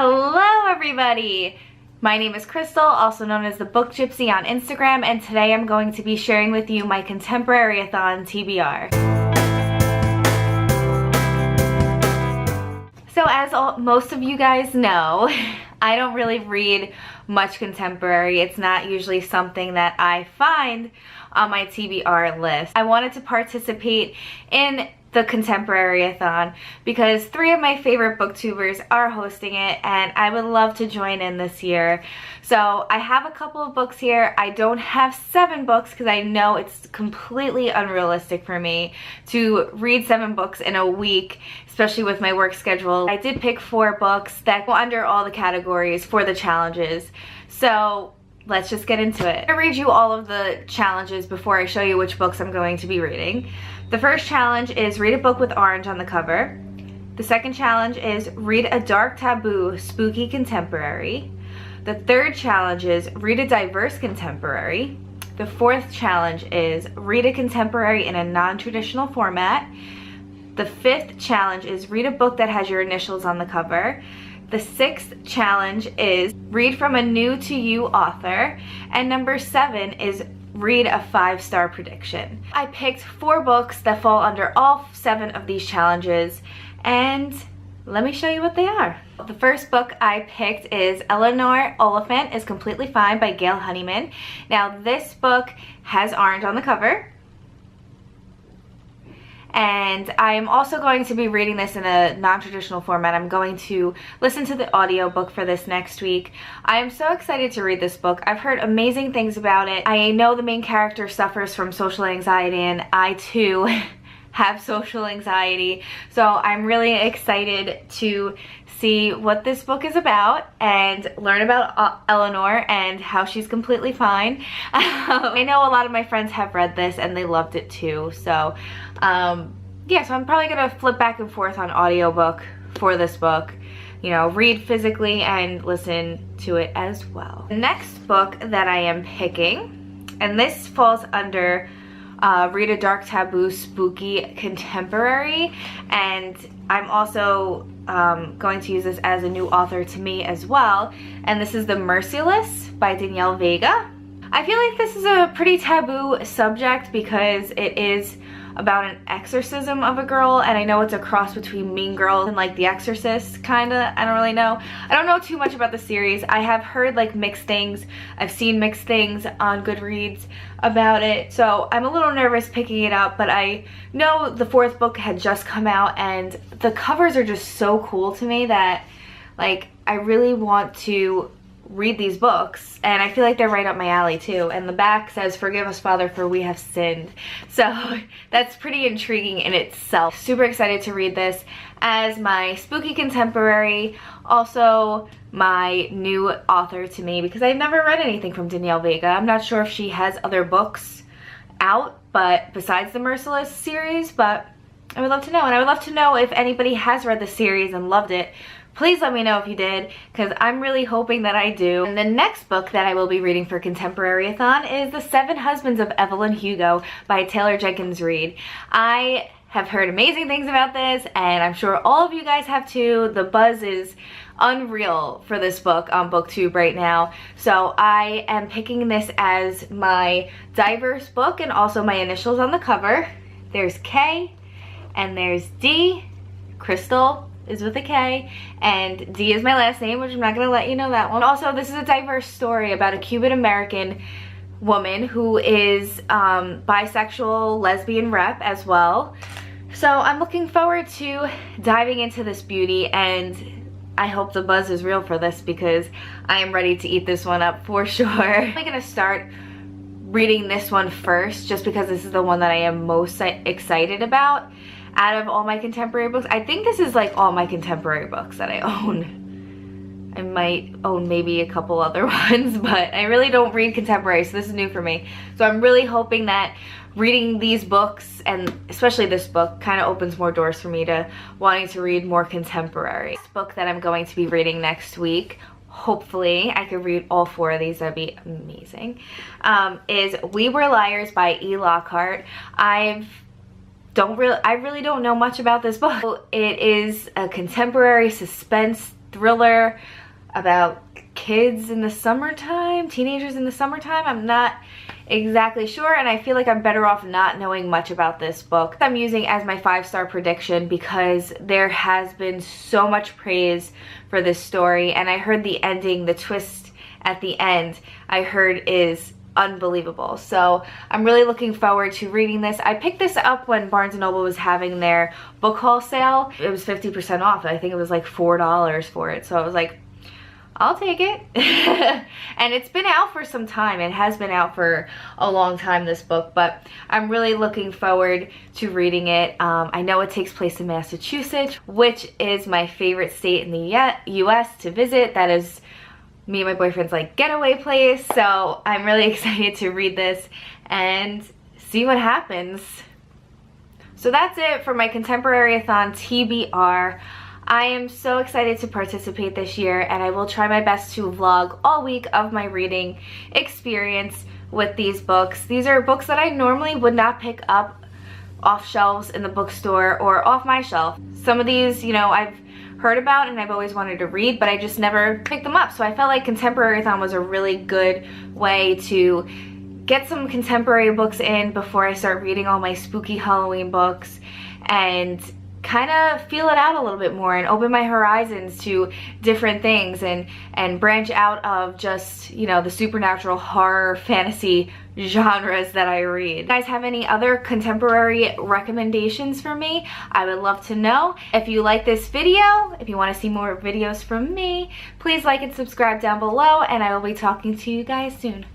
Hello everybody! My name is Crystal, also known as the Book Gypsy on Instagram, and today I'm going to be sharing with you my Contemporary-A-Thon TBR. So as most of you guys know, I don't really read much contemporary. It's not usually something that I find on my TBR list. I wanted to participate in the Contemporary-A-Thon because 3 of my favorite booktubers are hosting it and I would love to join in this year. So I have a couple of books here. I don't have 7 books because I know it's completely unrealistic for me to read 7 books in a week, especially with my work schedule. I did pick 4 books that go under all the categories for the challenges. So let's just get into it. I'll read you all of the challenges before I show you which books I'm going to be reading. The first challenge is read a book with orange on the cover. The second challenge is read a dark taboo spooky contemporary. The third challenge is read a diverse contemporary. The fourth challenge is read a contemporary in a non-traditional format. The fifth challenge is read a book that has your initials on the cover. The 6th challenge is read from a new to you author. And number 7 is read a 5-star prediction. I picked 4 books that fall under all 7 of these challenges, and let me show you what they are. The first book I picked is Eleanor Oliphant is Completely Fine by Gail Honeyman. Now this book has orange on the cover, and I am also going to be reading this in a non-traditional format. I'm going to listen to the audiobook for this next week. I am so excited to read this book. I've heard amazing things about it. I know the main character suffers from social anxiety, and I too have social anxiety. So I'm really excited to see what this book is about and learn about Eleanor and how she's completely fine. I know a lot of my friends have read this and they loved it too. So yeah, so I'm probably gonna flip back and forth on audiobook for this book. You know, read physically and listen to it as well. The next book that I am picking, and this falls under read a dark taboo spooky contemporary, and I'm also going to use this as a new author to me as well, and this is The Merciless by Danielle Vega. I feel like this is a pretty taboo subject because it is about an exorcism of a girl, and I know it's a cross between Mean Girls and like The Exorcist, kinda. I don't really know. I don't know too much about the series. I have heard like mixed things. I've seen mixed things on Goodreads about it, so I'm a little nervous picking it up, but I know the 4th book had just come out and the covers are just so cool to me that like I really want to read these books, and I feel like they're right up my alley too. And the back says, "Forgive us, Father, for we have sinned." So that's pretty intriguing in itself. Super excited to read this as my spooky contemporary, also my new author to me, because I've never read anything from Danielle Vega. I'm not sure if she has other books out but besides the Merciless series, but I would love to know. And I would love to know if anybody has read the series and loved it. Please let me know if you did, because I'm really hoping that I do. And the next book that I will be reading for Contemporary-A-Thon is The 7 Husbands of Evelyn Hugo by Taylor Jenkins Reid. I have heard amazing things about this, and I'm sure all of you guys have too. The buzz is unreal for this book on BookTube right now. So I am picking this as my diverse book and also my initials on the cover. There's K and there's D. Crystal is with a K, and D is my last name, which I'm not going to let you know that one. Also, this is a diverse story about a Cuban American woman who is bisexual, lesbian rep as well. So I'm looking forward to diving into this beauty, and I hope the buzz is real for this because I am ready to eat this one up for sure. I'm going to start reading this one first just because this is the one that I am most excited about out of all my contemporary books. I think this is like all my contemporary books that I own. I might own maybe a couple other ones, but I really don't read contemporary, so this is new for me. So I'm really hoping that reading these books, and especially this book, kind of opens more doors for me to wanting to read more contemporary. This book that I'm going to be reading next week, hopefully I could read all 4 of these, that'd be amazing, is We Were Liars by E. Lockhart. I really don't know much about this book. It is a contemporary suspense thriller about kids in the summertime, teenagers in the summertime. I'm not exactly sure, and I feel like I'm better off not knowing much about this book. I'm using as my 5-star prediction because there has been so much praise for this story, and I heard the ending, the twist at the end, I heard is unbelievable. So I'm really looking forward to reading this. I picked this up when Barnes & Noble was having their book haul sale. It was 50% off. I think it was like $4 for it. So I was like, I'll take it. And it's been out for some time. It has been out for a long time, this book, but I'm really looking forward to reading it. I know it takes place in Massachusetts, which is my favorite state in the US to visit. That is me and my boyfriend's like getaway place. So I'm really excited to read this and see what happens. So that's it for my Contemporary-A-Thon TBR. I am so excited to participate this year, and I will try my best to vlog all week of my reading experience with these books. These are books that I normally would not pick up off shelves in the bookstore or off my shelf. Some of these, you know, I've heard about and I've always wanted to read, but I just never picked them up. So I felt like Contemporary-A-Thon was a really good way to get some contemporary books in before I start reading all my spooky Halloween books, and kind of feel it out a little bit more and open my horizons to different things and branch out of just, you know, the supernatural horror fantasy genres that I read. If you guys have any other contemporary recommendations for me, I would love to know. If you like this video, if you want to see more videos from me, please like and subscribe down below, and I will be talking to you guys soon.